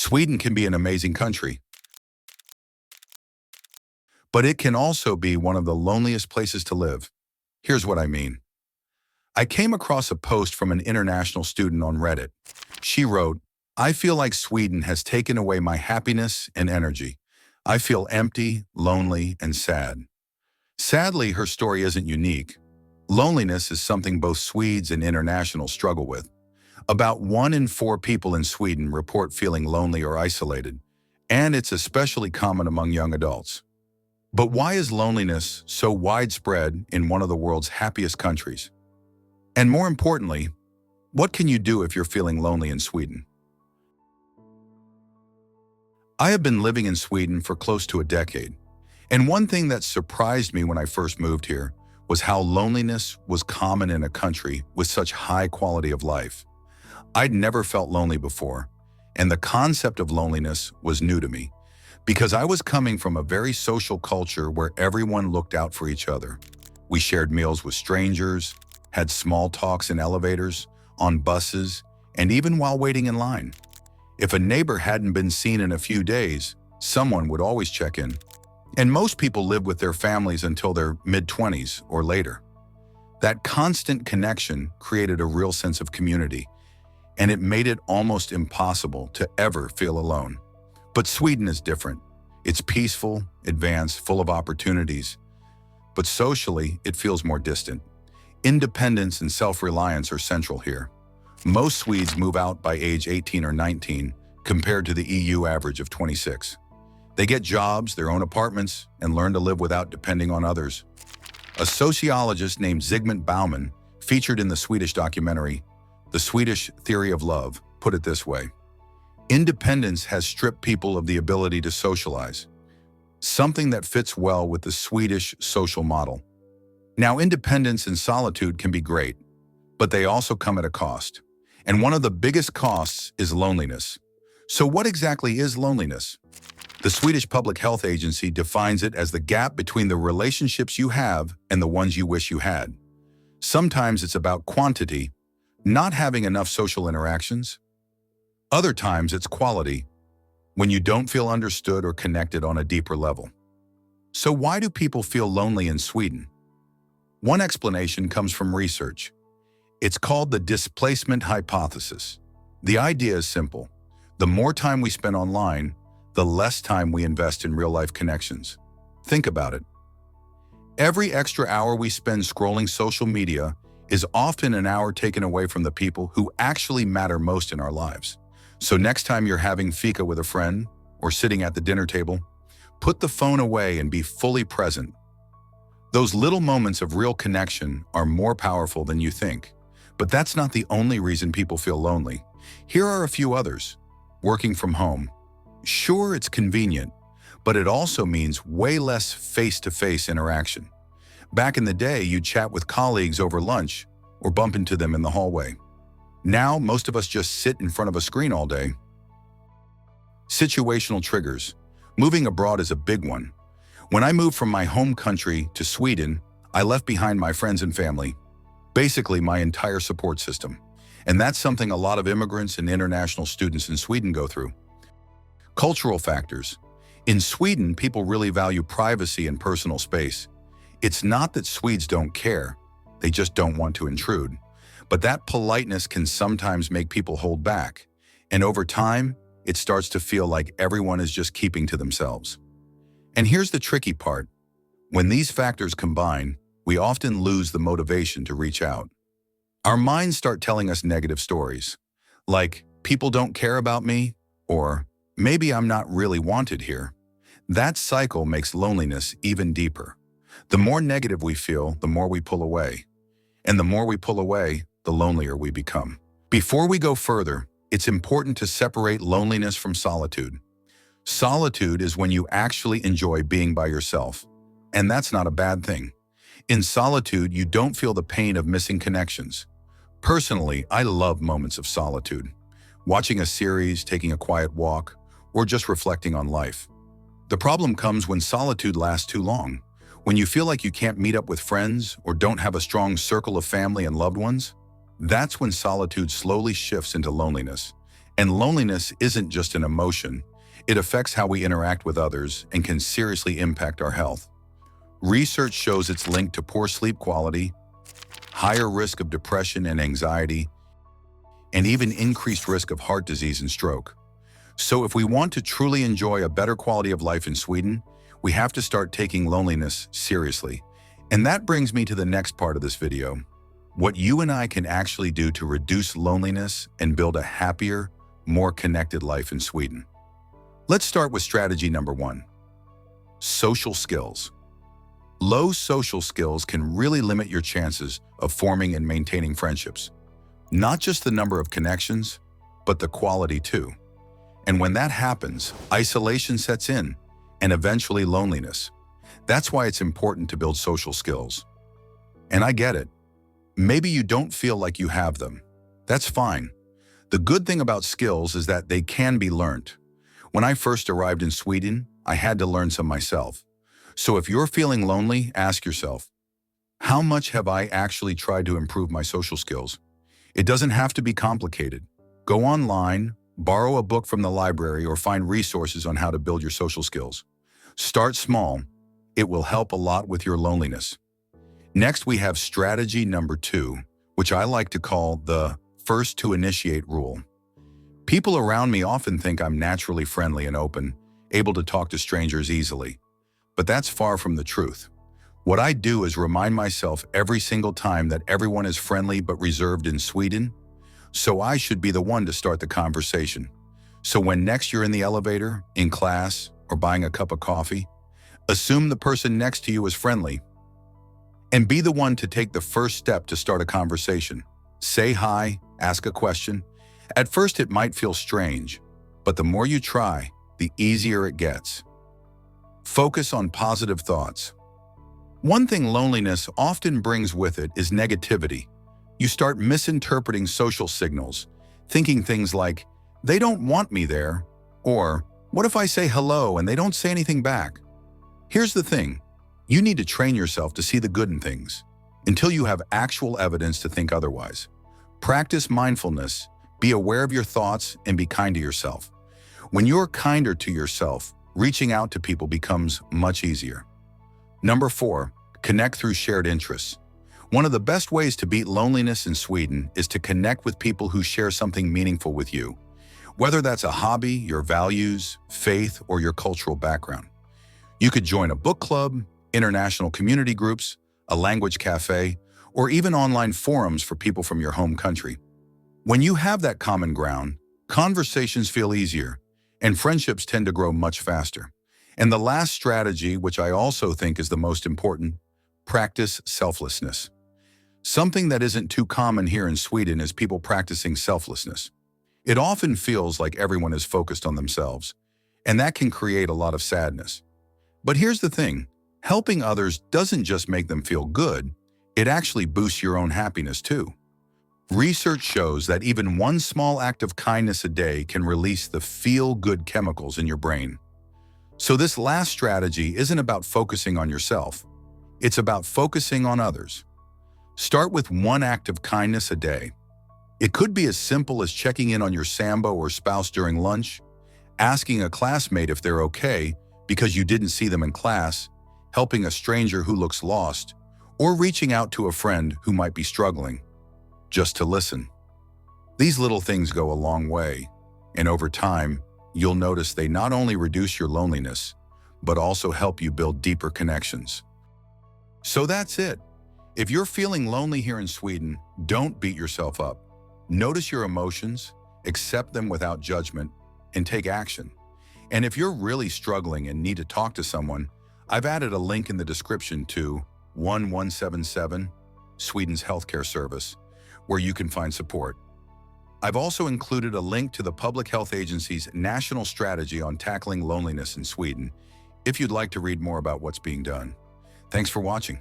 Sweden can be an amazing country, but it can also be one of the loneliest places to live. Here's what I mean. I came across a post from an international student on Reddit. She wrote, "I feel like Sweden has taken away my happiness and energy. I feel empty, lonely, and sad." Sadly, her story isn't unique. Loneliness is something both Swedes and internationals struggle with. About 1 in 4 people in Sweden report feeling lonely or isolated, and it's especially common among young adults. But why is loneliness so widespread in one of the world's happiest countries? And more importantly, what can you do if you're feeling lonely in Sweden? I have been living in Sweden for close to a decade, and one thing that surprised me when I first moved here was how loneliness was common in a country with such high quality of life. I'd never felt lonely before, and the concept of loneliness was new to me, because I was coming from a very social culture where everyone looked out for each other. We shared meals with strangers, had small talks in elevators, on buses, and even while waiting in line. If a neighbor hadn't been seen in a few days, someone would always check in. And most people lived with their families until their mid-20s or later. That constant connection created a real sense of community, and it made it almost impossible to ever feel alone. But Sweden is different. It's peaceful, advanced, full of opportunities. But socially, it feels more distant. Independence and self-reliance are central here. Most Swedes move out by age 18 or 19, compared to the EU average of 26. They get jobs, their own apartments, and learn to live without depending on others. A sociologist named Zygmunt Bauman, featured in the Swedish documentary, The Swedish Theory of Love, put it this way: independence has stripped people of the ability to socialize, something that fits well with the Swedish social model. Now, independence and solitude can be great, but they also come at a cost. And one of the biggest costs is loneliness. So what exactly is loneliness? The Swedish Public Health Agency defines it as the gap between the relationships you have and the ones you wish you had. Sometimes it's about quantity, not having enough social interactions. Other times it's quality, when you don't feel understood or connected on a deeper level. So why do people feel lonely in Sweden? One explanation comes from research. It's called the displacement hypothesis. The idea is simple. The more time we spend online, the less time we invest in real-life connections. Think about it. Every extra hour we spend scrolling social media is often an hour taken away from the people who actually matter most in our lives. So next time you're having fika with a friend or sitting at the dinner table, put the phone away and be fully present. Those little moments of real connection are more powerful than you think. But that's not the only reason people feel lonely. Here are a few others. Working from home. Sure, it's convenient, but it also means way less face-to-face interaction. Back in the day, you'd chat with colleagues over lunch or bump into them in the hallway. Now, most of us just sit in front of a screen all day. Situational triggers. Moving abroad is a big one. When I moved from my home country to Sweden, I left behind my friends and family, basically my entire support system. And that's something a lot of immigrants and international students in Sweden go through. Cultural factors. In Sweden, people really value privacy and personal space. It's not that Swedes don't care, they just don't want to intrude. But that politeness can sometimes make people hold back. And over time, it starts to feel like everyone is just keeping to themselves. And here's the tricky part. When these factors combine, we often lose the motivation to reach out. Our minds start telling us negative stories, like, people don't care about me, or maybe I'm not really wanted here. That cycle makes loneliness even deeper. The more negative we feel, the more we pull away. And the more we pull away, the lonelier we become. Before we go further, it's important to separate loneliness from solitude. Solitude is when you actually enjoy being by yourself, and that's not a bad thing. In solitude, you don't feel the pain of missing connections. Personally, I love moments of solitude. Watching a series, taking a quiet walk, or just reflecting on life. The problem comes when solitude lasts too long. When you feel like you can't meet up with friends or don't have a strong circle of family and loved ones, that's when solitude slowly shifts into loneliness. And loneliness isn't just an emotion. It affects how we interact with others and can seriously impact our health. Research shows it's linked to poor sleep quality, higher risk of depression and anxiety, and even increased risk of heart disease and stroke. So if we want to truly enjoy a better quality of life in Sweden, we have to start taking loneliness seriously. And that brings me to the next part of this video: what you and I can actually do to reduce loneliness and build a happier, more connected life in Sweden. Let's start with strategy number 1. Social skills. Low social skills can really limit your chances of forming and maintaining friendships. Not just the number of connections, but the quality too. And when that happens, isolation sets in, and eventually loneliness. That's why it's important to build social skills. And I get it. Maybe you don't feel like you have them. That's fine. The good thing about skills is that they can be learned. When I first arrived in Sweden, I had to learn some myself. So if you're feeling lonely, ask yourself, how much have I actually tried to improve my social skills? It doesn't have to be complicated. Go online, borrow a book from the library, or find resources on how to build your social skills. Start small. It will help a lot with your loneliness. Next, we have strategy number 2, which I like to call the first to initiate rule. People around me often think I'm naturally friendly and open, able to talk to strangers easily. But that's far from the truth. What I do is remind myself every single time that everyone is friendly but reserved in Sweden, so I should be the one to start the conversation. So when next you're in the elevator, in class, or buying a cup of coffee, assume the person next to you is friendly and be the one to take the first step to start a conversation. Say hi, ask a question. At first it might feel strange, but the more you try, the easier it gets. Focus on positive thoughts. One thing loneliness often brings with it is negativity. You start misinterpreting social signals, thinking things like, they don't want me there, or what if I say hello and they don't say anything back? Here's the thing, you need to train yourself to see the good in things, until you have actual evidence to think otherwise. Practice mindfulness, be aware of your thoughts, and be kind to yourself. When you're kinder to yourself, reaching out to people becomes much easier. Number 4, connect through shared interests. One of the best ways to beat loneliness in Sweden is to connect with people who share something meaningful with you, whether that's a hobby, your values, faith, or your cultural background. You could join a book club, international community groups, a language cafe, or even online forums for people from your home country. When you have that common ground, conversations feel easier, and friendships tend to grow much faster. And the last strategy, which I also think is the most important, practice selflessness. Something that isn't too common here in Sweden is people practicing selflessness. It often feels like everyone is focused on themselves, and that can create a lot of sadness. But here's the thing, helping others doesn't just make them feel good, it actually boosts your own happiness too. Research shows that even one small act of kindness a day can release the feel-good chemicals in your brain. So this last strategy isn't about focusing on yourself. It's about focusing on others. Start with one act of kindness a day. It could be as simple as checking in on your Sambo or spouse during lunch, asking a classmate if they're okay because you didn't see them in class, helping a stranger who looks lost, or reaching out to a friend who might be struggling, just to listen. These little things go a long way, and over time, you'll notice they not only reduce your loneliness, but also help you build deeper connections. So that's it. If you're feeling lonely here in Sweden, don't beat yourself up. Notice your emotions, accept them without judgment, and take action. And if you're really struggling and need to talk to someone, I've added a link in the description to 1177, Sweden's healthcare service, where you can find support. I've also included a link to the Public Health Agency's national strategy on tackling loneliness in Sweden, if you'd like to read more about what's being done. Thanks for watching.